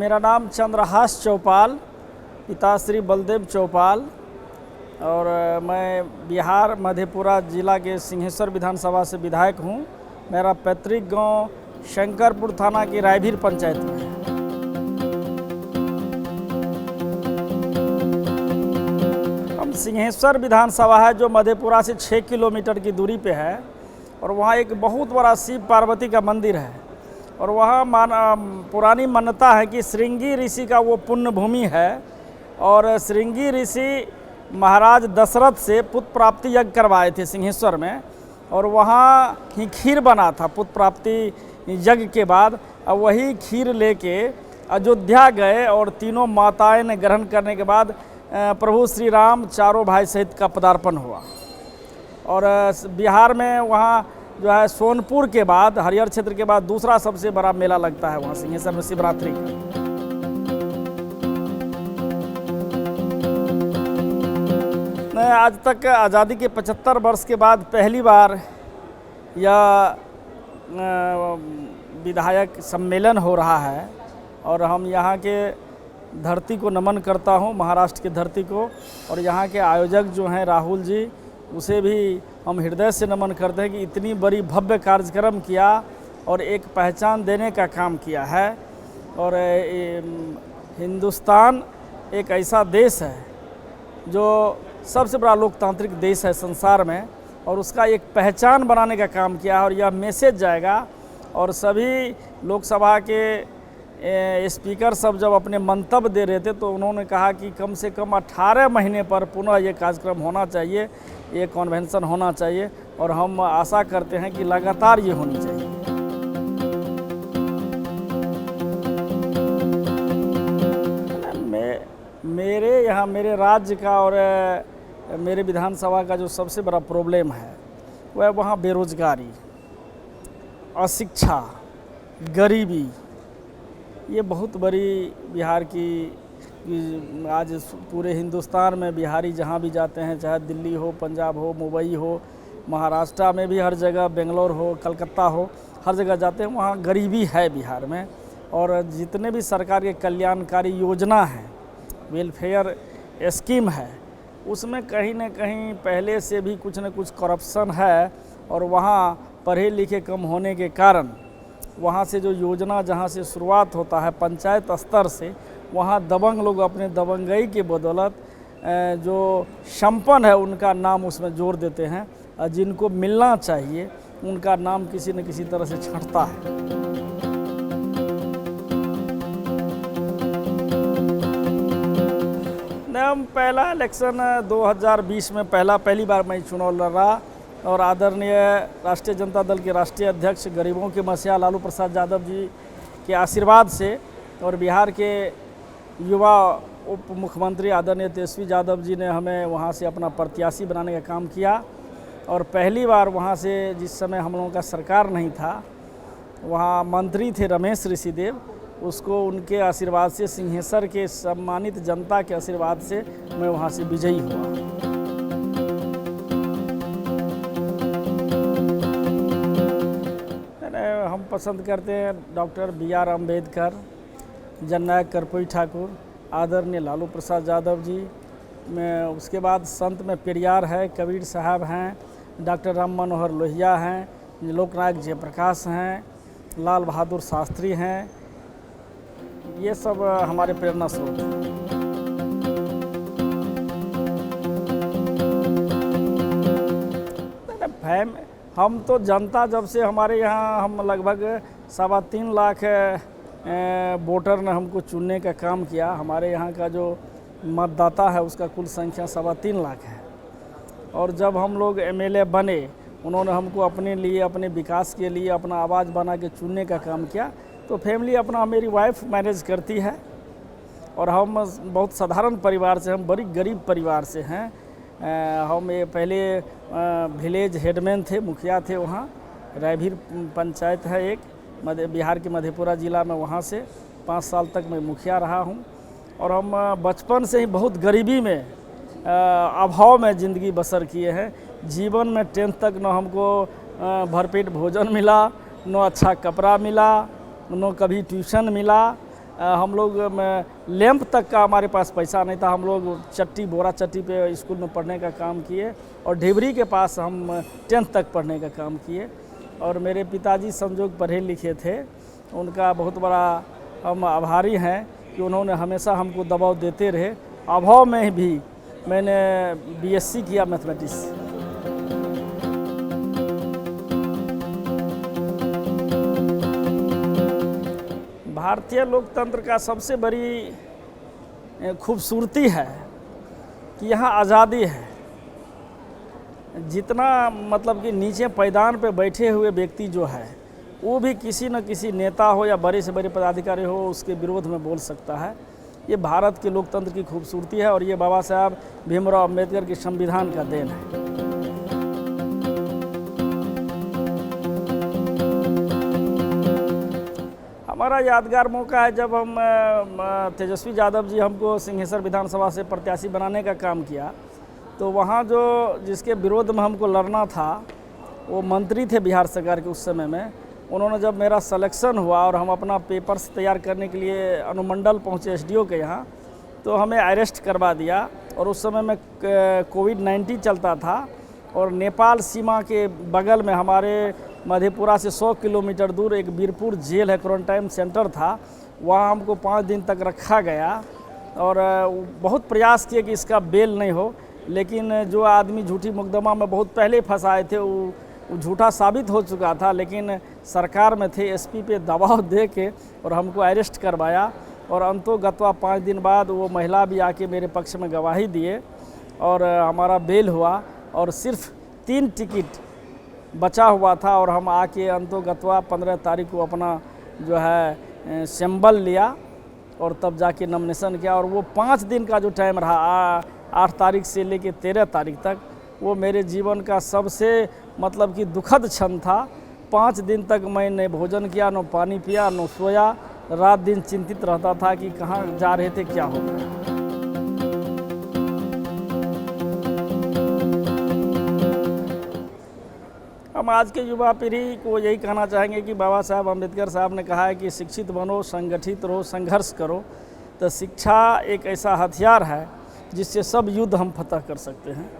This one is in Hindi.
मेरा नाम चंद्रहास चौपाल, पिता श्री बलदेव चौपाल, और मैं बिहार मधेपुरा जिला के सिंहेश्वर विधानसभा से विधायक हूँ। मेरा पैतृक गांव शंकरपुर थाना की रायभीर पंचायत में है। हम सिंहेश्वर विधानसभा है जो मधेपुरा से 6 किलोमीटर की दूरी पे है, और वहाँ एक बहुत बड़ा शिव पार्वती का मंदिर है। और वहाँ पुरानी मान्यता है कि श्रृंगी ऋषि का वो पुण्य भूमि है, और श्रृंगी ऋषि महाराज दशरथ से पुत्र प्राप्ति यज्ञ करवाए थे सिंहेश्वर में, और वहाँ ही खीर बना था पुत्र प्राप्ति यज्ञ के बाद। अब वही खीर लेके अयोध्या गए, और तीनों माताएं ने ग्रहण करने के बाद प्रभु श्री राम चारों भाई सहित का पदार्पण हुआ। और बिहार में वहाँ जो है सोनपुर के बाद, हरिहर क्षेत्र के बाद दूसरा सबसे बड़ा मेला लगता है वहाँ सिंहेश्वर में शिवरात्रि का। मैं आज तक आज़ादी के 75 वर्ष के बाद पहली बार यह विधायक सम्मेलन हो रहा है, और हम यहाँ के धरती को नमन करता हूँ, महाराष्ट्र की धरती को, और यहाँ के आयोजक जो हैं राहुल जी, उसे भी हम हृदय से नमन करते हैं कि इतनी बड़ी भव्य कार्यक्रम किया और एक पहचान देने का काम किया है। और हिंदुस्तान एक ऐसा देश है जो सबसे बड़ा लोकतांत्रिक देश है संसार में, और उसका एक पहचान बनाने का काम किया है। और यह मैसेज जाएगा, और सभी लोकसभा के स्पीकर सब जब अपने मंतव्य दे रहे थे तो उन्होंने कहा कि कम से कम 18 महीने पर पुनः ये कार्यक्रम होना चाहिए, ये कन्वेंशन होना चाहिए, और हम आशा करते हैं कि लगातार ये होनी चाहिए। मेरे यहाँ मेरे राज्य का और मेरे विधानसभा का जो सबसे बड़ा प्रॉब्लम है वह वहाँ बेरोजगारी, अशिक्षा, गरीबी, ये बहुत बड़ी बिहार की आज पूरे हिंदुस्तान में बिहारी जहाँ भी जाते हैं, चाहे दिल्ली हो, पंजाब हो, मुंबई हो, महाराष्ट्र में भी हर जगह, बेंगलोर हो, कलकत्ता हो, हर जगह जाते हैं, वहाँ गरीबी है बिहार में। और जितने भी सरकार के कल्याणकारी योजना हैं, वेलफेयर स्कीम है, उसमें कहीं न कहीं पहले से भी कुछ न कुछ करप्शन है। और वहाँ पढ़े लिखे कम होने के कारण वहाँ से जो योजना जहाँ से शुरुआत होता है पंचायत स्तर से, वहाँ दबंग लोग अपने दबंगई के बदौलत जो संपन्न है उनका नाम उसमें जोड़ देते हैं, और जिनको मिलना चाहिए उनका नाम किसी न किसी तरह से छंटता है। हम पहला इलेक्शन 2020 में पहली बार मैं चुनाव लड़ रहा, और आदरणीय राष्ट्रीय जनता दल के राष्ट्रीय अध्यक्ष गरीबों के मसीहा लालू प्रसाद यादव जी के आशीर्वाद से, और बिहार के युवा उप मुख्यमंत्री आदरणीय तेजस्वी यादव जी ने हमें वहां से अपना प्रत्याशी बनाने का काम किया। और पहली बार वहां से, जिस समय हम लोगों का सरकार नहीं था, वहां मंत्री थे रमेश ऋषिदेव, उसको उनके आशीर्वाद से, सिंहेश्वर के सम्मानित जनता के आशीर्वाद से मैं वहां से विजयी हुआ। हम पसंद करते हैं डॉक्टर BR अम्बेडकर, जननायक कर्पूरी ठाकुर, आदरणीय लालू प्रसाद यादव जी में, उसके बाद संत में पेरियार है, कबीर साहब हैं, डॉक्टर राम मनोहर लोहिया हैं, लोकनायक जयप्रकाश हैं, लाल बहादुर शास्त्री हैं। ये सब हमारे प्रेरणा स्रोत हैं। हम तो जनता, जब से हमारे यहाँ हम लगभग 3.25 लाख वोटर ने हमको चुनने का काम किया। हमारे यहाँ का जो मतदाता है उसका कुल संख्या 3.25 लाख है। और जब हम लोग MLA बने, उन्होंने हमको अपने लिए, अपने विकास के लिए अपना आवाज़ बना के चुनने का काम किया। तो फैमिली अपना, मेरी वाइफ मैनेज करती है, और हम बहुत साधारण परिवार से, हम बड़ी गरीब परिवार से हैं। हम ये पहले विलेज हेडमैन थे, मुखिया थे वहाँ, रायभीर पंचायत है एक, बिहार के मधेपुरा ज़िला में, वहाँ से 5 साल तक मैं मुखिया रहा हूँ। और हम बचपन से ही बहुत गरीबी में, अभाव में ज़िंदगी बसर किए हैं। जीवन में 10th तक न हमको भरपेट भोजन मिला, न अच्छा कपड़ा मिला, न कभी ट्यूशन मिला, हम लोग लैंप तक का हमारे पास पैसा नहीं था। हम लोग बोरा चट्टी पे स्कूल में पढ़ने का काम किए और ढिबरी के पास हम 10th तक पढ़ने का काम किए। और मेरे पिताजी संजोग पढ़े लिखे थे, उनका बहुत बड़ा हम आभारी हैं कि उन्होंने हमेशा हमको दबाव देते रहे। अभाव में भी मैंने BSc किया मैथमेटिक्स। भारतीय लोकतंत्र का सबसे बड़ी खूबसूरती है कि यहाँ आज़ादी है। जितना मतलब कि नीचे पैदान पे बैठे हुए व्यक्ति जो है वो भी किसी न किसी नेता हो या बड़े से बड़े पदाधिकारी हो उसके विरोध में बोल सकता है। ये भारत के लोकतंत्र की खूबसूरती है और ये बाबा साहब भीमराव अम्बेडकर के संविधान का देन है। हमारा यादगार मौका है जब हम तेजस्वी यादव जी हमको सिंहेश्वर विधानसभा से प्रत्याशी बनाने का काम किया, तो वहाँ जो जिसके विरोध में हमको लड़ना था वो मंत्री थे बिहार सरकार के उस समय में। उन्होंने जब मेरा सिलेक्शन हुआ और हम अपना पेपर्स तैयार करने के लिए अनुमंडल पहुँचे SDO के यहाँ, तो हमें अरेस्ट करवा दिया। और उस समय में कोविड-19 चलता था और नेपाल सीमा के बगल में हमारे मधेपुरा से 100 किलोमीटर दूर एक बीरपुर जेल है, क्वारंटाइन सेंटर था। वहाँ हमको 5 दिन तक रखा गया और बहुत प्रयास किए कि इसका बेल नहीं हो, लेकिन जो आदमी झूठी मुकदमा में बहुत पहले फंसाए थे वो झूठा साबित हो चुका था। लेकिन सरकार में थे, SP पे दबाव दे के और हमको अरेस्ट करवाया और अंतोगत्वा 5 दिन बाद वो महिला भी आके मेरे पक्ष में गवाही दिए और हमारा बेल हुआ। और सिर्फ 3 टिकट बचा हुआ था और हम आके अंतोगत्वा 15 तारीख को अपना जो है सिंबल लिया और तब जाके नॉमिनेशन किया। और वो 5 दिन का जो टाइम रहा 8 तारीख से लेके 13 तारीख तक, वो मेरे जीवन का सबसे मतलब कि दुखद क्षण था। 5 दिन तक मैं न भोजन किया, न पानी पिया, न सोया। रात दिन चिंतित रहता था कि कहाँ जा रहे थे, क्या होगा। हम आज के युवा पीढ़ी को यही कहना चाहेंगे कि बाबा साहब अम्बेडकर साहब ने कहा है कि शिक्षित बनो, संगठित रहो, संघर्ष करो। तो शिक्षा एक ऐसा हथियार है जिससे सब युद्ध हम फतह कर सकते हैं।